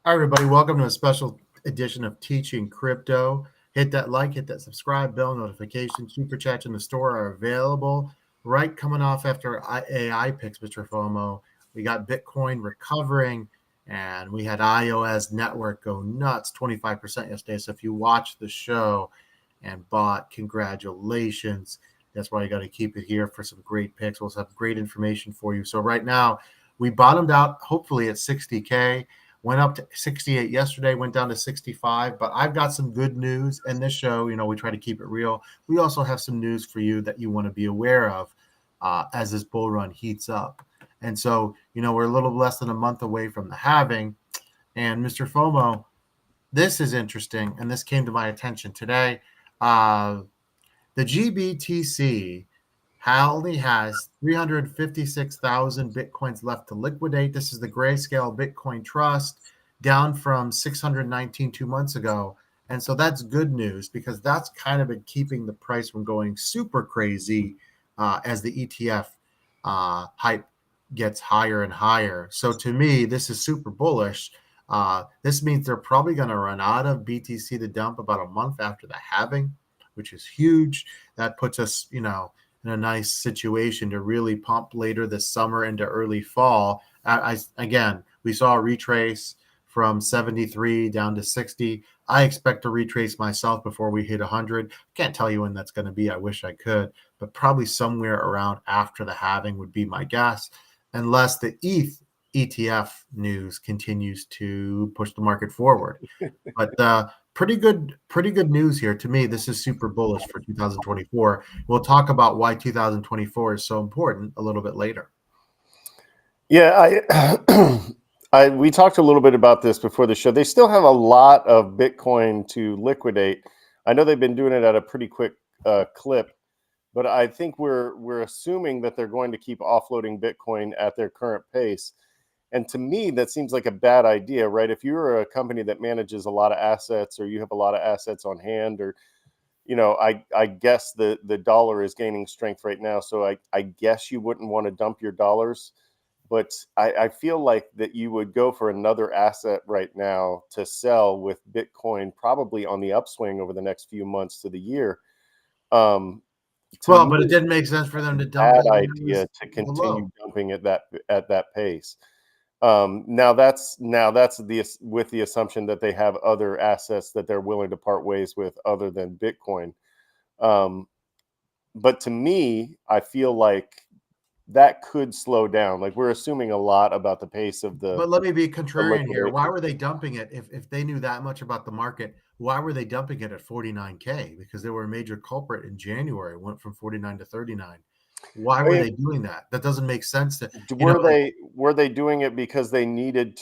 Hi, everybody. Welcome to a special edition of Teaching Crypto. Hit that like, hit that subscribe bell notification. Super chats in the store are available. Right coming off after AI picks, MrFOMO. We got Bitcoin recovering, and we had iOS network go nuts, 25% yesterday. So if you watched the show and bought, congratulations. That's why you got to keep it here for some great picks. We'll have great information for you. So right now, we bottomed out, hopefully, at 60K. Went up to 68 yesterday, went down to 65. But I've got some good news in this show. We try to keep it real. We also have some news for you that you want to be aware of as this bull run heats up. And so, we're a little less than a month away from the halving. And MrFOMO, this is interesting. And this came to my attention today. The GBTC only has 356,000 Bitcoins left to liquidate. This is the Grayscale Bitcoin Trust, down from 619 2 months ago. And so that's good news because that's kind of been keeping the price from going super crazy as the ETF hype gets higher and higher. So to me, this is super bullish. This means they're probably going to run out of BTC to dump about a month after the halving, which is huge. That puts us, in a nice situation to really pump later this summer into early fall. Again, we saw a retrace from 73 down to 60. I expect to retrace myself before we hit 100. Can't tell you when that's going to be. I wish I could, but probably somewhere around after the halving would be my guess, unless the ETH ETF news continues to push the market forward. But pretty good news here. To me, this is super bullish for 2024. We'll talk about why 2024 is so important a little bit later. Yeah, we talked a little bit about this before the show. They still have a lot of Bitcoin to liquidate. I know they've been doing it at a pretty quick clip, but I think we're assuming that they're going to keep offloading Bitcoin at their current pace. And to me, that seems like a bad idea, right? If you're a company that manages a lot of assets, or you have a lot of assets on hand, or I guess the dollar is gaining strength right now, so I guess you wouldn't want to dump your dollars. But I feel like that you would go for another asset right now to sell with Bitcoin probably on the upswing over the next few months to the year. But it didn't make sense for them to dump it. Bad idea to continue dumping at that pace. Now that's with the assumption that they have other assets that they're willing to part ways with other than Bitcoin. But to me, I feel like that could slow down. Like, we're assuming a lot about the pace of the. But let me be contrarian here. Why were they dumping it if they knew that much about the market? Why were they dumping it at 49K? Because they were a major culprit in January. It went from 49 to 39. Why were they doing that? That doesn't make sense. Were they doing it because they needed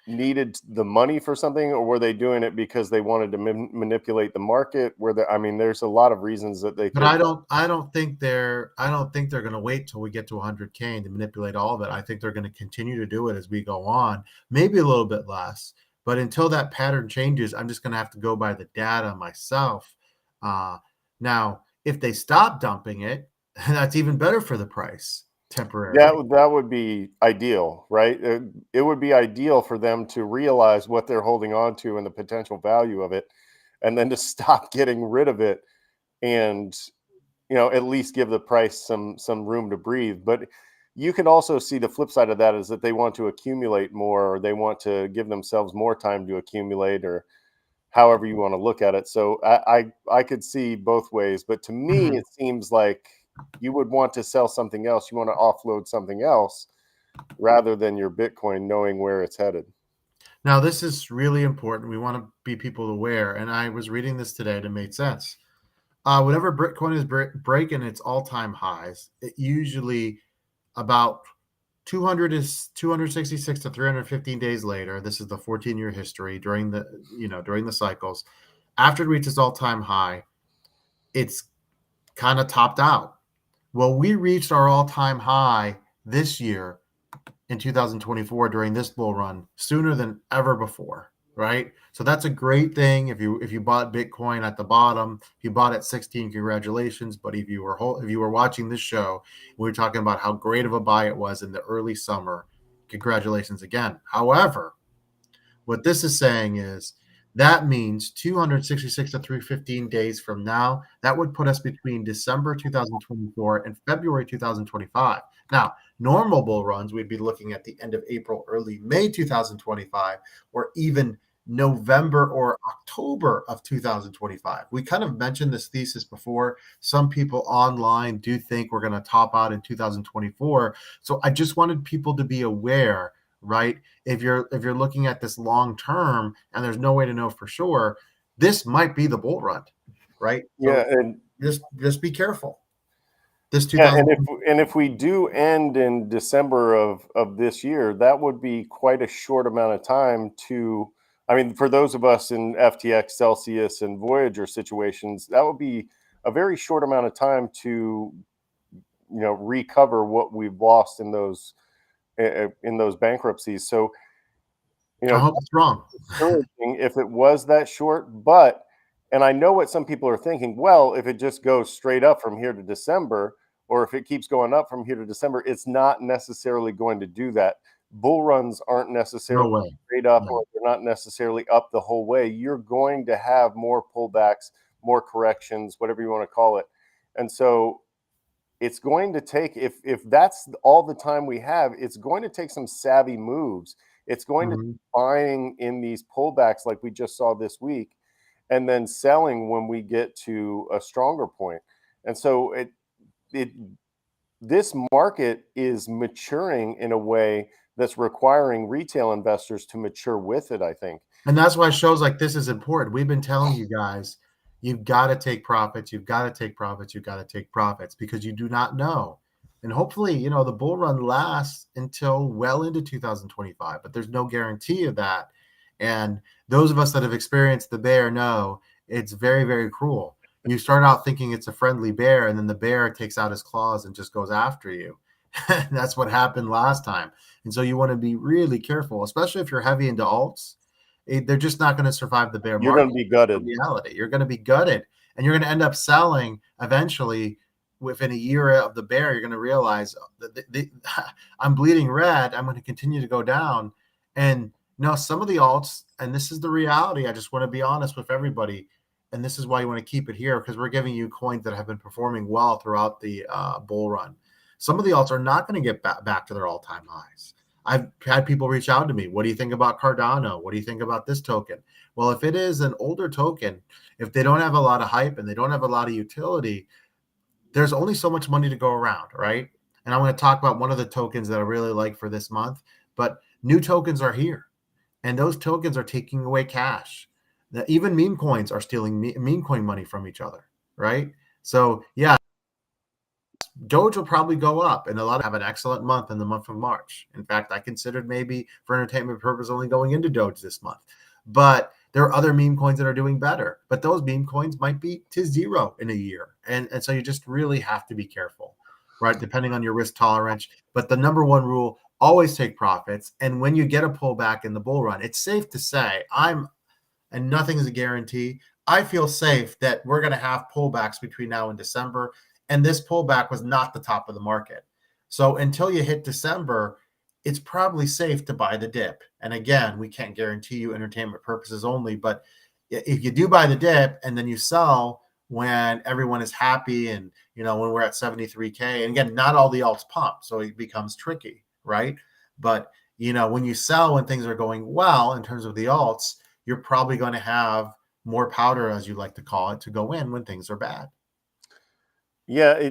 the money for something, or were they doing it because they wanted to manipulate the market? There's a lot of reasons that they. But I don't think they're going to wait till we get to 100K and to manipulate all of it. I think they're going to continue to do it as we go on, maybe a little bit less. But until that pattern changes, I'm just going to have to go by the data myself. Now, if they stop dumping it, that's even better for the price temporarily. That would be ideal, right? It would be ideal for them to realize what they're holding on to and the potential value of it, and then to stop getting rid of it, and at least give the price some room to breathe. But you can also see the flip side of that is that they want to accumulate more, or they want to give themselves more time to accumulate, or however you want to look at it. So I could see both ways, but to me, it seems like you would want to sell something else. You want to offload something else rather than your Bitcoin, knowing where it's headed. Now, this is really important. We want to be people aware. And I was reading this today and it made sense. Whenever Bitcoin is breaking its all-time highs, it usually about 266 to 315 days later. This is the 14-year history during the cycles. After it reaches all-time high, it's kind of topped out. Well, we reached our all-time high this year in 2024 during this bull run sooner than ever before, right? So that's a great thing. If you bought Bitcoin at the bottom, if you bought at 16, congratulations. But if you were watching this show, we were talking about how great of a buy it was in the early summer, congratulations again. However, What this is saying is that means 266 to 315 days from now, that would put us between December 2024 and February 2025. Now, normal bull runs, we'd be looking at the end of April, early May 2025, or even November or October of 2025. We kind of mentioned this thesis before. Some people online do think we're going to top out in 2024. So I just wanted people to be aware, right? If you're looking at this long term and there's no way to know for sure, this might be the bull run, right? Yeah, So and just be careful. This yeah, 2000 and if we do end in December of this year, that would be quite a short amount of time to. I mean, for those of us in FTX, Celsius, and Voyager situations, that would be a very short amount of time to, recover what we've lost in those bankruptcies. So, I hope it's wrong. discouraging if it was that short, and I know what some people are thinking, well, if it just goes straight up from here to December, or if it keeps going up from here to December, it's not necessarily going to do that. Bull runs aren't necessarily No way. straight up, No. or they're not necessarily up the whole way. You're going to have more pullbacks, more corrections, whatever you want to call it. And so it's going to take, if that's all the time we have, it's going to take some savvy moves. It's going to be buying in these pullbacks like we just saw this week, and then selling when we get to a stronger point. And so this market is maturing in a way that's requiring retail investors to mature with it, I think. And that's why shows like this is important. We've been telling you guys, you've got to take profits. You've got to take profits. You've got to take profits because you do not know. And hopefully, the bull run lasts until well into 2025, but there's no guarantee of that. And those of us that have experienced the bear know it's very, very cruel. You start out thinking it's a friendly bear, and then the bear takes out his claws and just goes after you. That's what happened last time. And so you want to be really careful, especially if you're heavy into alts. They're just not going to survive the bear market. You're going to be gutted. Reality. You're going to be gutted, and you're going to end up selling eventually. Within a year of the bear, you're going to realize that I'm bleeding red. I'm going to continue to go down. And some of the alts, and this is the reality. I just want to be honest with everybody. And this is why you want to keep it here, because we're giving you coins that have been performing well throughout the bull run. Some of the alts are not going to get back to their all-time highs. I've had people reach out to me. What do you think about Cardano? What do you think about this token? Well, if it is an older token, if they don't have a lot of hype and they don't have a lot of utility, there's only so much money to go around, right? And I want to talk about one of the tokens that I really like for this month, but new tokens are here, and those tokens are taking away cash. Even meme coins are stealing meme coin money from each other, right? So yeah, Doge will probably go up, and a lot of have an excellent month in the month of March. In fact, I considered maybe for entertainment purpose only going into Doge this month, but there are other meme coins that are doing better, but those meme coins might be to zero in a year. And so you just really have to be careful, right? Depending on your risk tolerance. But the number one rule, always take profits. And when you get a pullback in the bull run, it's safe to say and nothing is a guarantee. I feel safe that we're going to have pullbacks between now and December. And this pullback was not the top of the market. So until you hit December, it's probably safe to buy the dip. And again, we can't guarantee you entertainment purposes only, but if you do buy the dip and then you sell when everyone is happy and, when we're at 73K, and again, not all the alts pump, so it becomes tricky, right? But, when you sell when things are going well in terms of the alts, you're probably going to have more powder, as you like to call it, to go in when things are bad. Yeah,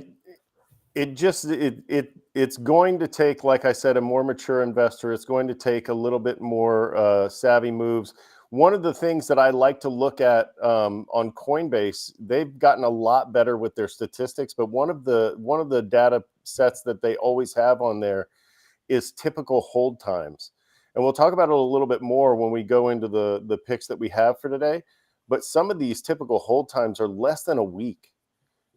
it's going to take, like I said, a more mature investor. It's going to take a little bit more savvy moves. One of the things that I like to look at on Coinbase, they've gotten a lot better with their statistics, but one of the data sets that they always have on there is typical hold times. And we'll talk about it a little bit more when we go into the picks that we have for today. But some of these typical hold times are less than a week.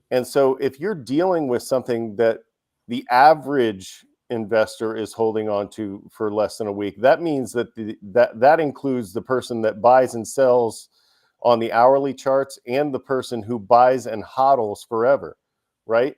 And so if you're dealing with something that the average investor is holding on to for less than a week, that means that that includes the person that buys and sells on the hourly charts and the person who buys and hodls forever, right?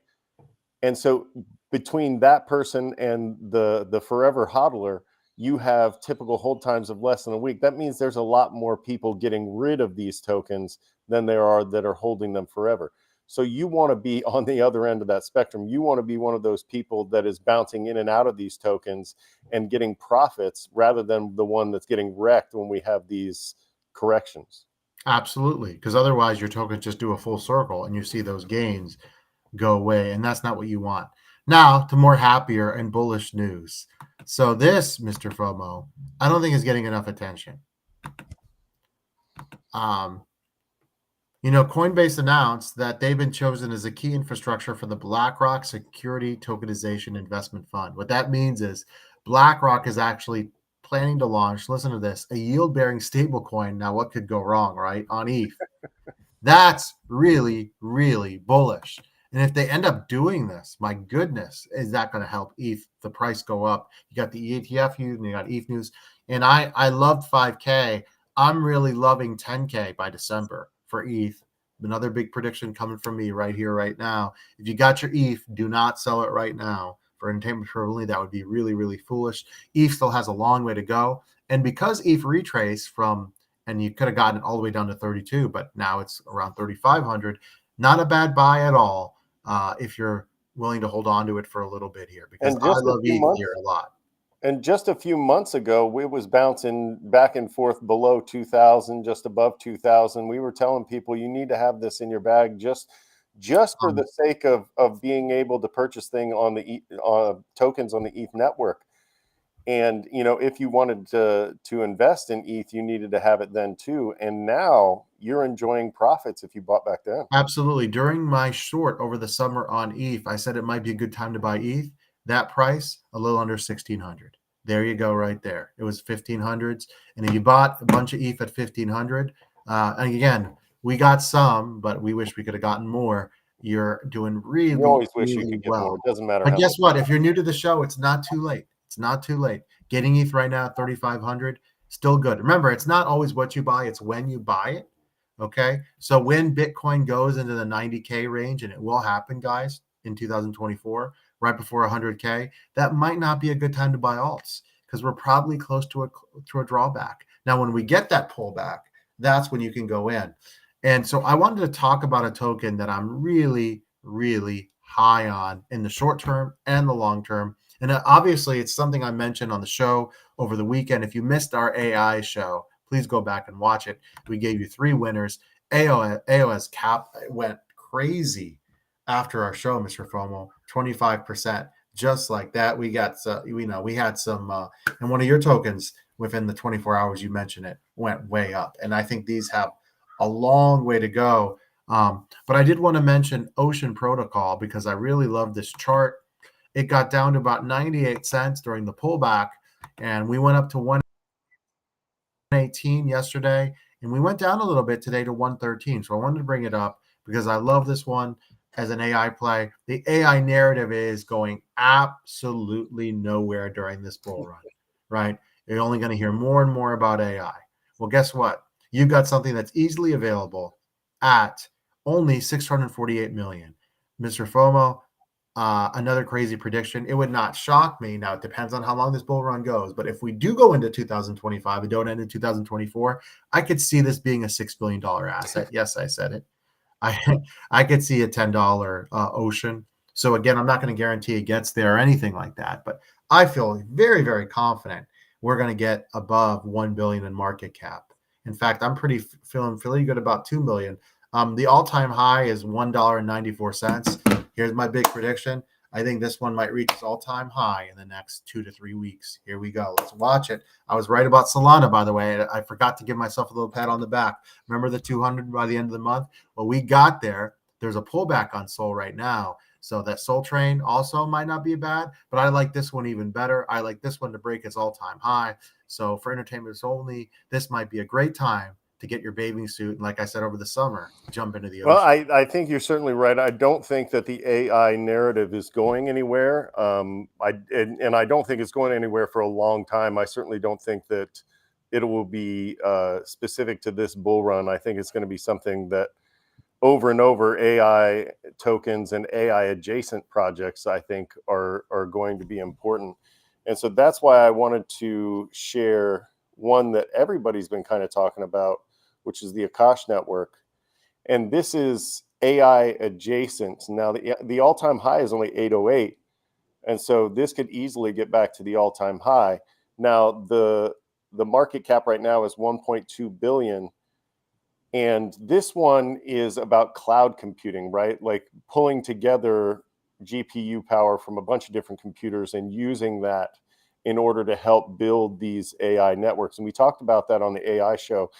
And so between that person and the forever hodler, you have typical hold times of less than a week. That means there's a lot more people getting rid of these tokens than there are that are holding them forever. So you want to be on the other end of that spectrum. You want to be one of those people that is bouncing in and out of these tokens and getting profits rather than the one that's getting wrecked when we have these corrections. Absolutely, because otherwise your tokens just do a full circle and you see those gains go away, and that's not what you want. Now to more happier and bullish news. So this, Mr. FOMO, I don't think is getting enough attention. Coinbase announced that they've been chosen as a key infrastructure for the BlackRock Security Tokenization Investment Fund. What that means is BlackRock is actually planning to launch, listen to this, a yield-bearing stablecoin. Now, what could go wrong, right? On ETH. That's really, really bullish. And if they end up doing this, my goodness, is that going to help ETH, the price go up? You got the ETF news and you got ETH news. And I loved 5K. I'm really loving 10K by December for ETH. Another big prediction coming from me right here, right now. If you got your ETH, do not sell it right now. For entertainment only, that would be really, really foolish. ETH still has a long way to go. And because ETH retraced from, and you could have gotten it all the way down to 32, but now it's around 3,500, not a bad buy at all if you're willing to hold on to it for a little bit here, because I love ETH here a lot. And just a few months ago, it was bouncing back and forth below 2,000, just above 2,000. We were telling people you need to have this in your bag just for the sake of being able to purchase thing on the tokens on the ETH network. And if you wanted to invest in ETH, you needed to have it then too. And now you're enjoying profits if you bought back then. Absolutely. During my short over the summer on ETH, I said it might be a good time to buy ETH. That price, a little under 1,600. There you go, right there. It was 1,500s, and if you bought a bunch of ETH at 1,500, and again, we got some, but we wish we could have gotten more. You're doing really, you always wish really you could get well. more. It doesn't matter. But guess what? If you're new to the show, it's not too late. It's not too late. Getting ETH right now at 3,500, still good. Remember, it's not always what you buy; it's when you buy it. Okay, so when Bitcoin goes into the 90K range, and it will happen, guys, in 2024. Right before 100K, that might not be a good time to buy alts because we're probably close to a drawback. Now, when we get that pullback, that's when you can go in. And so I wanted to talk about a token that I'm really, really high on in the short term and the long term. And obviously, it's something I mentioned on the show over the weekend. If you missed our AI show, please go back and watch it. We gave you 3 winners. AOS cap went crazy after our show, Mr. FOMO, 25%, just like that. We got, we had some, and one of your tokens within the 24 hours you mentioned it went way up. And I think these have a long way to go. But I did want to mention Ocean Protocol because I really love this chart. It got down to about 98 cents during the pullback, and we went up to 118 yesterday, and we went down a little bit today to 113. So I wanted to bring it up because I love this one as an AI play. The AI narrative is going absolutely nowhere during this bull run, right? You're only going to hear more and more about AI. Well, guess what? You've got something that's easily available at only 648 million. Mr. FOMO, another crazy prediction. It would not shock me. Now, it depends on how long this bull run goes. But if we do go into 2025 and don't end in 2024, I could see this being a $6 billion asset. Yes, I said it. I could see a $10 Ocean. So again, I'm not going to guarantee it gets there or anything like that, but I feel very, very confident we're going to get above 1 billion in market cap. In fact, I'm feeling good about 2 million. The all-time high is $1.94. Here's my big prediction. I think this one might reach its all-time high in the next 2 to 3 weeks. Here we go. Let's watch it. I was right about Solana, by the way. I forgot to give myself a little pat on the back. Remember the 200 by the end of the month? Well, we got there. There's a pullback on Sol right now. So that Sol train also might not be bad, but I like this one even better. I like this one to break its all-time high. So for entertainment only, this might be a great time to get your bathing suit, and like I said, over the summer, jump into the ocean. Well, I think you're certainly right. I don't think that the AI narrative is going anywhere. I don't think it's going anywhere for a long time. I certainly don't think that it will be specific to this bull run. I think it's going to be something that over and over, AI tokens and AI adjacent projects, I think, are going to be important. And so that's why I wanted to share one that everybody's been kind of talking about, which is the Akash network. And this is AI adjacent. Now, the all-time high is only 808. And so this could easily get back to the all-time high. Now, the market cap right now is 1.2 billion. And this one is about cloud computing, right? Like pulling together GPU power from a bunch of different computers and using that in order to help build these AI networks. And we talked about that on the AI show,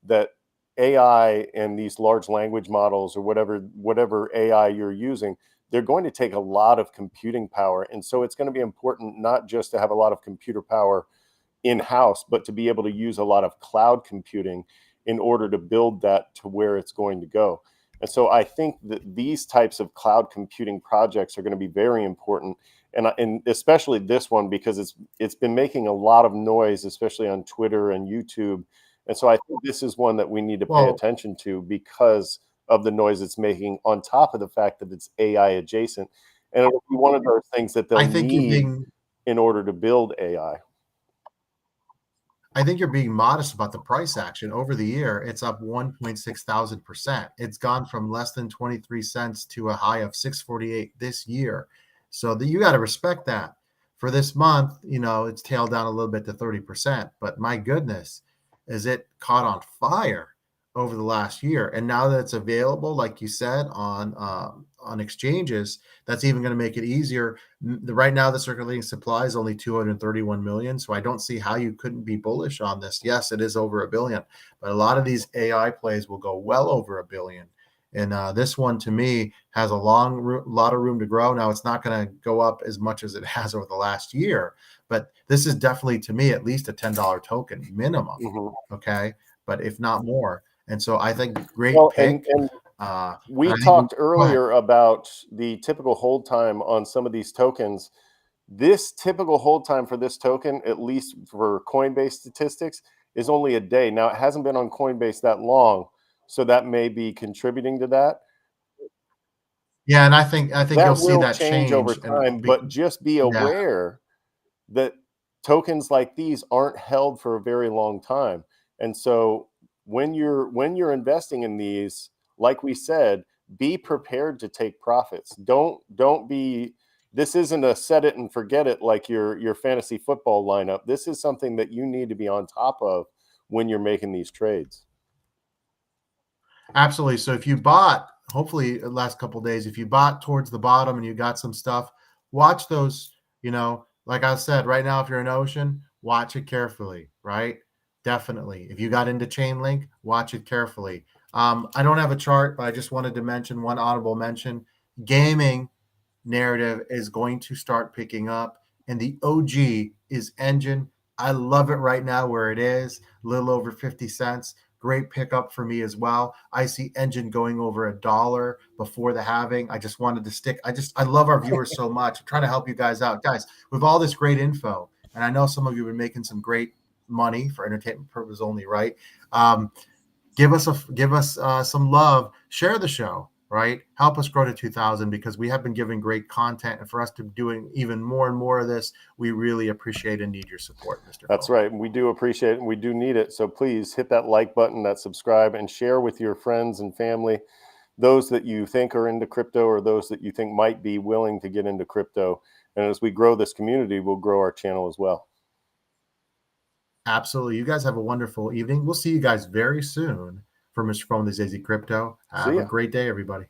that AI and these large language models or whatever AI you're using, they're going to take a lot of computing power. And so it's going to be important not just to have a lot of computer power in-house, but to be able to use a lot of cloud computing in order to build that to where it's going to go. And so I think that these types of cloud computing projects are going to be very important, and especially this one, because it's been making a lot of noise, especially on Twitter and YouTube. And so I think this is one that we need to pay attention to because of the noise it's making, on top of the fact that it's AI adjacent. And it'll be one of those things that they'll need in order to build AI. I think you're being modest about the price action. Over the year, it's up 1,600%. It's gone from less than 23 cents to a high of 648 this year. So you got to respect that. For this month, it's tailed down a little bit to 30%. But my goodness, is it caught on fire over the last year. And now that it's available, like you said, on exchanges, that's even going to make it easier. Right now, the circulating supply is only 231 million. So I don't see how you couldn't be bullish on this. Yes, it is over $1 billion, but a lot of these AI plays will go well over $1 billion. And this one, to me, has a lot of room to grow. Now, it's not going to go up as much as it has over the last year, but this is definitely, to me, at least a $10 token minimum. Mm-hmm. Okay, but if not more. And so I think great pick. And we talked earlier about the typical hold time on some of these tokens. This typical hold time for this token, at least for Coinbase statistics, is only a day. Now, it hasn't been on Coinbase that long, so that may be contributing to that. Yeah, and I think you'll see that change over time, but just be aware that tokens like these aren't held for a very long time. And so when you're investing in these, like we said, be prepared to take profits. Don't be, this isn't a set it and forget it like your fantasy football lineup. This is something that you need to be on top of when you're making these trades. Absolutely. So if you bought, hopefully the last couple of days, if you bought towards the bottom and you got some stuff, watch those, like I said, right now, if you're in Ocean, watch it carefully, right? Definitely. If you got into Chainlink, watch it carefully. I don't have a chart, but I just wanted to mention one honorable mention. Gaming narrative is going to start picking up, and the OG is Engine. I love it right now where it is, a little over 50 cents. Great pickup for me as well. I see Engine going over $1 before the halving. I just wanted to stick. I love our viewers so much. I'm trying to help you guys out. Guys, with all this great info, and I know some of you have been making some great money for entertainment purposes only, right? Give us some love. Share the show, right? Help us grow to 2,000 because we have been giving great content, and for us to doing even more and more of this, we really appreciate and need your support, Mr. That's right. We do appreciate it and we do need it. So please hit that like button, that subscribe, and share with your friends and family, those that you think are into crypto or those that you think might be willing to get into crypto. And as we grow this community, we'll grow our channel as well. Absolutely. You guys have a wonderful evening. We'll see you guys very soon for MrFOMO, this AZcrypto. Have a great day, everybody.